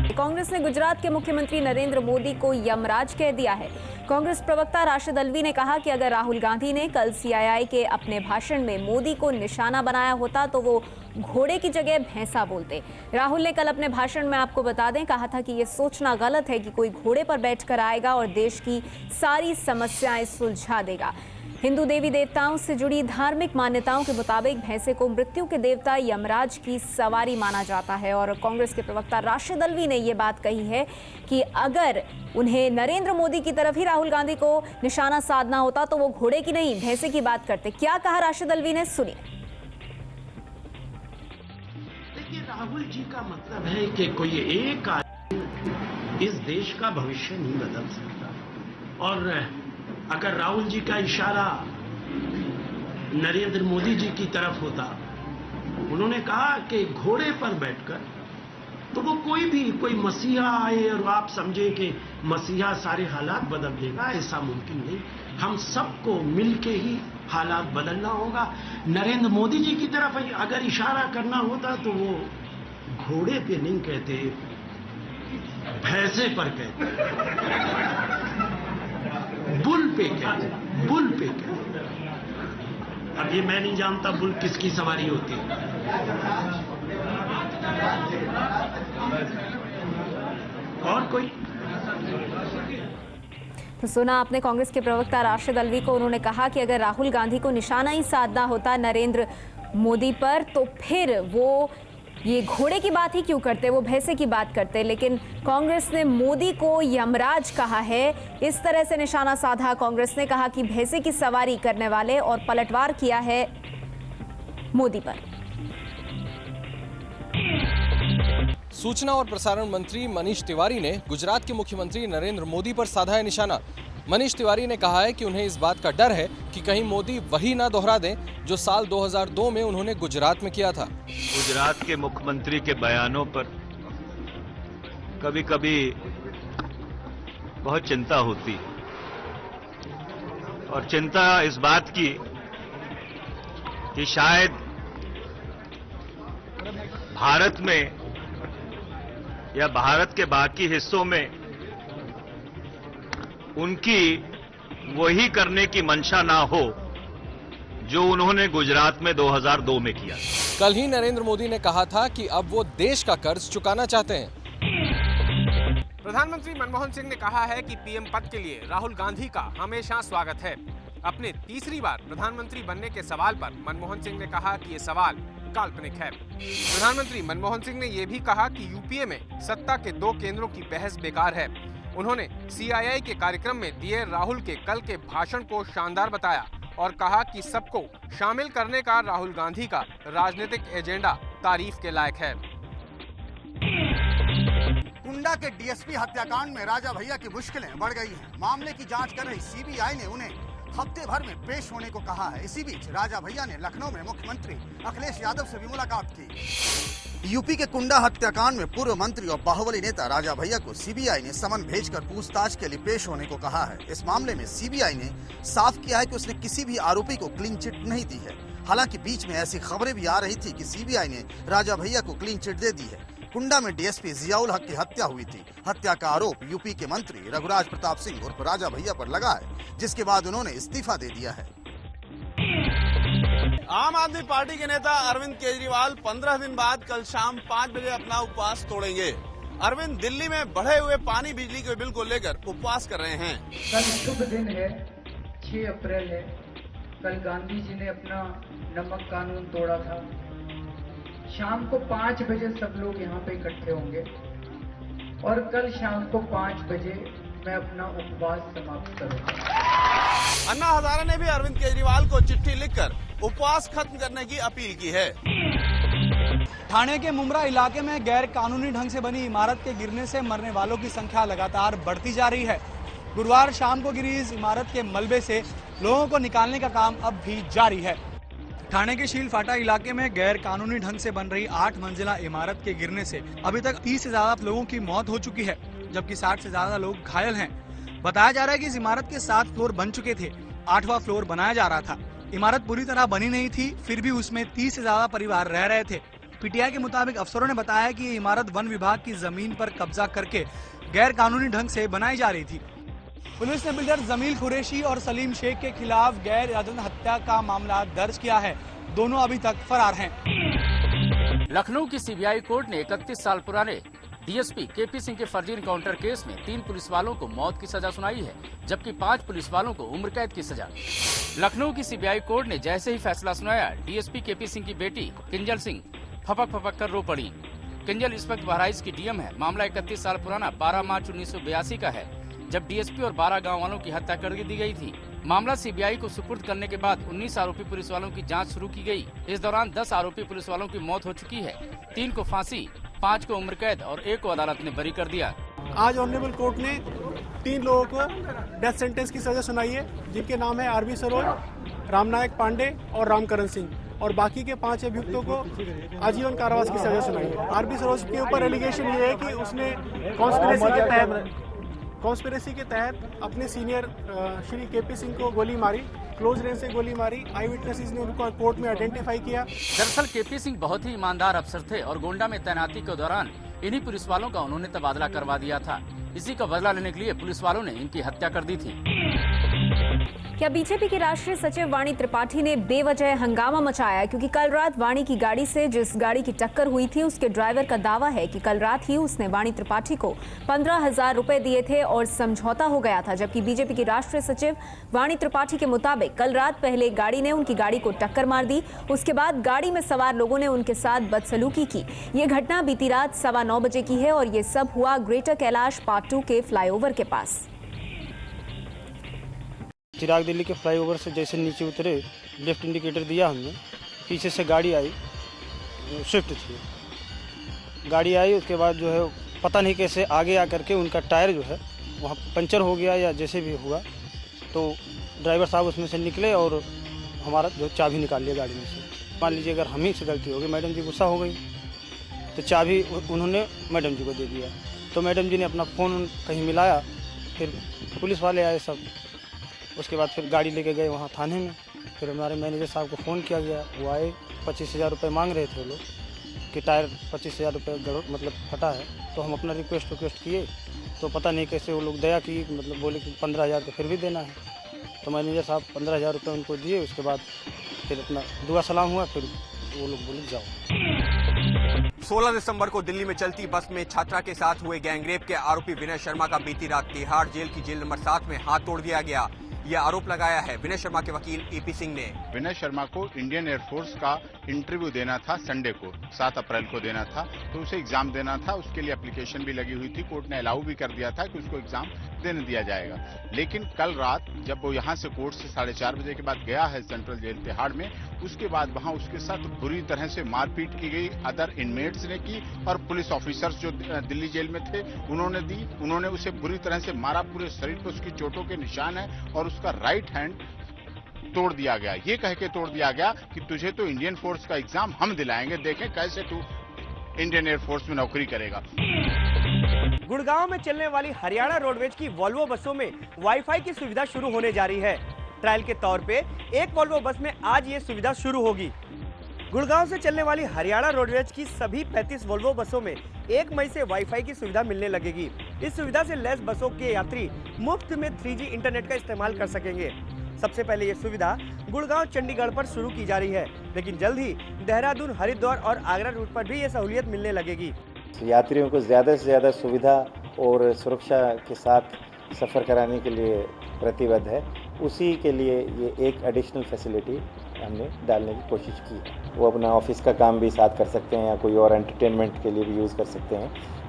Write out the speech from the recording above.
कांग्रेस ने गुजरात के मुख्यमंत्री नरेंद्र मोदी को यमराज कह दिया है। कांग्रेस प्रवक्ता राशिद अल्वी ने कहा कि अगर राहुल गांधी ने कल सीआईआई के अपने भाषण में मोदी को निशाना बनाया होता तो वो घोड़े की जगह भैंसा बोलते। राहुल ने कल अपने भाषण में, आपको बता दें, कहा था कि ये सोचना गलत है कि कोई घोड़े पर बैठकर आएगा और देश की सारी समस्याएं सुलझा देगा। हिंदू देवी देवताओं से जुड़ी धार्मिक मान्यताओं के मुताबिक भैंसे को मृत्यु के देवता यमराज की सवारी माना जाता है। और कांग्रेस के प्रवक्ता राशिद अल्वी ने ये बात कही है कि अगर उन्हें नरेंद्र मोदी की तरफ ही राहुल गांधी को निशाना साधना होता तो वो घोड़े की नहीं भैंसे की बात करते। क्या कहा राशिद अल्वी ने, सुनिए। देखिए, राहुल जी का मतलब है कि कोई एक आदमी इस देश का भविष्य नहीं बदल सकता। और अगर राहुल जी का इशारा नरेंद्र मोदी जी की तरफ होता, उन्होंने कहा कि घोड़े पर बैठकर, तो वो कोई मसीहा आए और आप समझे कि मसीहा सारे हालात बदल देगा, ऐसा मुमकिन नहीं। हम सबको मिलके ही हालात बदलना होगा। नरेंद्र मोदी जी की तरफ अगर इशारा करना होता तो वो घोड़े पे नहीं कहते, भैंसे पर कहते, बुल पे कहते, बुल पे कहते। अब ये मैं नहीं जानता बुल किसकी सवारी होती है। और कोई? तो सुना आपने कांग्रेस के प्रवक्ता राशिद अल्वी को। उन्होंने कहा कि अगर राहुल गांधी को निशाना ही साधना होता नरेंद्र मोदी पर तो फिर वो ये घोड़े की बात ही क्यों करते, वो भैंसे की बात करते। लेकिन कांग्रेस ने मोदी को यमराज कहा है, इस तरह से निशाना साधा। कांग्रेस ने कहा कि भैंसे की सवारी करने वाले, और पलटवार किया है मोदी पर। सूचना और प्रसारण मंत्री मनीष तिवारी ने गुजरात के मुख्यमंत्री नरेंद्र मोदी पर साधा है निशाना। मनीष तिवारी ने कहा है कि उन्हें इस बात का डर है कि कहीं मोदी वही ना दोहरा दें जो साल 2002 में उन्होंने गुजरात में किया था। गुजरात के मुख्यमंत्री के बयानों पर कभी कभी बहुत चिंता होती है, और चिंता इस बात की कि शायद भारत में या भारत के बाकी हिस्सों में उनकी वही करने की मंशा ना हो जो उन्होंने गुजरात में 2002 में किया। कल ही नरेंद्र मोदी ने कहा था कि अब वो देश का कर्ज चुकाना चाहते हैं। प्रधानमंत्री मनमोहन सिंह ने कहा है कि पीएम पद के लिए राहुल गांधी का हमेशा स्वागत है। अपने तीसरी बार प्रधानमंत्री बनने के सवाल पर मनमोहन सिंह ने कहा कि ये सवाल काल्पनिक है। प्रधानमंत्री मनमोहन सिंह ने यह भी कहा कि यूपीए में सत्ता के 2 केंद्रों की बहस बेकार है। उन्होंने सीआईआई के कार्यक्रम में दिए राहुल के कल के भाषण को शानदार बताया और कहा कि सबको शामिल करने का राहुल गांधी का राजनीतिक एजेंडा तारीफ के लायक है। कुंडा के डीएसपी हत्याकांड में राजा भैया की मुश्किलें बढ़ गई हैं। मामले की जांच कर रही सीबीआई ने उन्हें हफ्ते भर में पेश होने को कहा है। इसी बीच राजा भैया ने लखनऊ में मुख्यमंत्री अखिलेश यादव से भी मुलाकात की। यूपी के कुंडा हत्याकांड में पूर्व मंत्री और बाहुबली नेता राजा भैया को सीबीआई ने समन भेजकर पूछताछ के लिए पेश होने को कहा है। इस मामले में सीबीआई ने साफ किया है कि उसने किसी भी आरोपी को क्लीन चिट नहीं दी है। हालांकि बीच में ऐसी खबरें भी आ रही थी कि सीबीआई ने राजा भैया को क्लीन चिट दे दी है। कुंडा में डीएसपी जियाउल हक की हत्या हुई थी। हत्या का आरोप यूपी के मंत्री रघुराज प्रताप सिंह उर्फ राजा भैया पर लगा है, जिसके बाद उन्होंने इस्तीफा दे दिया है। आम आदमी पार्टी के नेता अरविंद केजरीवाल 15 दिन बाद कल शाम 5 बजे अपना उपवास तोड़ेंगे। अरविंद दिल्ली में बढ़े हुए पानी बिजली के बिल को लेकर उपवास कर रहे हैं। कल शुभ दिन है, 6 अप्रैल है। कल गांधी जी ने अपना नमक कानून तोड़ा था। शाम को 5 बजे सब लोग यहाँ पे इकट्ठे होंगे और कल शाम को 5 बजे मैं अपना उपवास समाप्त करूंगा। अन्ना हजारे ने भी अरविंद केजरीवाल को चिट्ठी लिखकर उपवास खत्म करने की अपील की है। ठाणे के मुमरा इलाके में गैर कानूनी ढंग से बनी इमारत के गिरने से मरने वालों की संख्या लगातार बढ़ती जा रही है। गुरुवार शाम को गिरी इस इमारत के मलबे से लोगों को निकालने का काम अब भी जारी है। ठाणे के शील फाटा इलाके में गैर कानूनी ढंग से बन रही 8 मंजिला इमारत के गिरने से अभी तक 30 से ज्यादा लोगों की मौत हो चुकी है, जबकि 60 से ज्यादा लोग घायल हैं। बताया जा रहा है कि इस इमारत के 7 फ्लोर बन चुके थे, 8वां फ्लोर बनाया जा रहा था। इमारत पूरी तरह बनी नहीं थी, फिर भी उसमें 30 से ज्यादा परिवार रह रहे थे। पीटीआई के मुताबिक अफसरों ने बताया कि ये इमारत वन विभाग की जमीन पर कब्जा करके गैर कानूनी ढंग से बनाई जा रही थी। पुलिस ने बिल्डर जमील कुरैशी और सलीम शेख के खिलाफ गैर इरादतन हत्या का मामला दर्ज किया है। दोनों अभी तक फरार हैं। लखनऊ की सीबीआई कोर्ट ने 31 साल पुराने डीएसपी केपी सिंह के फर्जी इनकाउंटर केस में 3 पुलिस वालों को मौत की सजा सुनाई है, जबकि 5 पुलिस वालों को उम्र कैद की सजा। लखनऊ की सीबीआई कोर्ट ने जैसे ही फैसला सुनाया, डीएसपी केपी सिंह की बेटी किंजल सिंह फपक कर रो पड़ी। किंजल इस वक्त बहराइच की डीएम है। मामला 31 साल पुराना 12 मार्च 1982 का है, जब डीएसपी और 12 गाँव वालों की हत्या कर दी गई थी। मामला सीबीआई को सुपुर्द करने के बाद 19 आरोपी पुलिस वालों की जांच शुरू की गई। इस दौरान 10 आरोपी पुलिस वालों की मौत हो चुकी है। 3 को फांसी, 5 को उम्र कैद और 1 को अदालत ने बरी कर दिया। आज ऑनरेबल कोर्ट ने 3 लोगों को डेथ सेंटेंस की सजा सुनाई है, जिनके नाम है आरबी सरोज, रामनायक पांडे और रामकरण सिंह, और बाकी के 5 अभियुक्तों को आजीवन कारावास की सजा सुनाई है। आरबी सरोज के ऊपर एलिगेशन ये है कि उसने कॉन्स्पिरेसी के तहत अपने सीनियर श्री केपी सिंह को गोली मारी, क्लोज रेंज से गोली मारी। आई विटनेसेस ने उनको कोर्ट में आइडेंटिफाई किया। दरअसल केपी सिंह बहुत ही ईमानदार अफसर थे और गोंडा में तैनाती के दौरान इन्हीं पुलिस वालों का उन्होंने तबादला करवा दिया था। इसी का बदला लेने के लिए पुलिस वालों ने इनकी हत्या कर दी थी। क्या बीजेपी की राष्ट्रीय सचिव वाणी त्रिपाठी ने बेवजह हंगामा मचाया, क्योंकि कल रात वाणी की गाड़ी से जिस गाड़ी की टक्कर हुई थी उसके ड्राइवर का दावा है कि कल रात ही उसने वाणी त्रिपाठी को 15,000 रुपए दिए थे और समझौता हो गया था। जबकि बीजेपी की राष्ट्रीय सचिव वाणी त्रिपाठी के मुताबिक कल रात पहले गाड़ी ने उनकी गाड़ी को टक्कर मार दी, उसके बाद गाड़ी में सवार लोगों ने उनके साथ बदसलूकी की। ये घटना बीती रात 9:15 बजे की है और ये सब हुआ ग्रेटर कैलाश पार्ट 2 के फ्लाईओवर के पास। चिराग दिल्ली के फ्लाईओवर से जैसे नीचे उतरे, लेफ्ट इंडिकेटर दिया हमने, पीछे से गाड़ी आई, स्विफ्ट थी। गाड़ी आई, उसके बाद जो है पता नहीं कैसे आगे आकर के उनका टायर जो है वहाँ पंचर हो गया या जैसे भी हुआ, तो ड्राइवर साहब उसमें से निकले और हमारा जो चाबी निकाल लिया गाड़ी में से। मान लीजिए अगर हम ही से गलती हो गई, मैडम जी गुस्सा हो गई, तो चाबी उन्होंने मैडम जी को दे दिया। तो मैडम जी ने अपना फ़ोन कहीं मिलाया, फिर पुलिस वाले आए सब। उसके बाद फिर गाड़ी लेके गए वहाँ थाने में। फिर हमारे मैनेजर साहब को फ़ोन किया गया, वो आए। 25,000 रुपये मांग रहे थे वो लोग कि टायर 25,000 रुपये मतलब फटा है। तो हम अपना रिक्वेस्ट किए, तो पता नहीं कैसे वो लोग दया की, मतलब बोले कि 15,000 तो फिर भी देना है। तो मैनेजर साहब 15,000 रुपये उनको दिए। उसके बाद फिर अपना दुआ सलाम हुआ, फिर वो लोग बोले जाओ। 16 दिसंबर को दिल्ली में चलती बस में छात्रा के साथ हुए गैंगरेप के आरोपी विनय शर्मा का बीती रात तिहाड़ जेल की जेल नंबर 7 में हाथ तोड़ दिया गया। यह आरोप लगाया है विनय शर्मा के वकील एपी सिंह ने। विनय शर्मा को इंडियन एयरफोर्स का इंटरव्यू देना था, संडे को 7 अप्रैल को देना था, तो उसे एग्जाम देना था। उसके लिए एप्लीकेशन भी लगी हुई थी। कोर्ट ने अलाउ भी कर दिया था कि उसको एग्जाम देने दिया जाएगा। लेकिन कल रात जब वो यहाँ से कोर्ट से 4:30 बजे के बाद गया है सेंट्रल जेल तिहाड़ में, उसके बाद वहाँ उसके साथ बुरी तरह से मारपीट की गई। अदर इनमेट्स ने की और पुलिस ऑफिसर्स जो दिल्ली जेल में थे उन्होंने दी। उन्होंने उसे बुरी तरह से मारा, पूरे शरीर पर उसकी चोटों के निशान है और उसका राइट हैंड तोड़ दिया गया। ये कह के तोड़ दिया गया कि तुझे तो इंडियन फोर्स का एग्जाम हम दिलाएंगे, देखें कैसे तू इंडियन एयरफोर्स में नौकरी करेगा। गुड़गांव में चलने वाली हरियाणा रोडवेज की वॉल्वो बसों में वाईफाई की सुविधा शुरू होने जा रही है। ट्रायल के तौर पे एक वॉल्वो बस में आज ये सुविधा शुरू होगी। गुड़गांव से चलने वाली हरियाणा रोडवेज की सभी 35 वॉल्वो बसों में 1 मई से वाईफाई की सुविधा मिलने लगेगी। इस सुविधा से लैस बसों के यात्री मुफ्त में 3G इंटरनेट का इस्तेमाल कर सकेंगे। सबसे पहले ये सुविधा गुड़गांव चंडीगढ़ पर शुरू की जा रही है, लेकिन जल्द ही देहरादून, हरिद्वार और आगरा रूट पर भी ये सहूलियत मिलने लगेगी। यात्रियों को ज़्यादा से ज़्यादा सुविधा और सुरक्षा के साथ सफ़र कराने के लिए प्रतिबद्ध है। उसी के लिए ये एक एडिशनल फैसिलिटी हमने डालने की कोशिश की है। वो अपना ऑफिस का काम भी साथ कर सकते हैं या कोई और एंटरटेनमेंट के लिए भी यूज़ कर सकते हैं।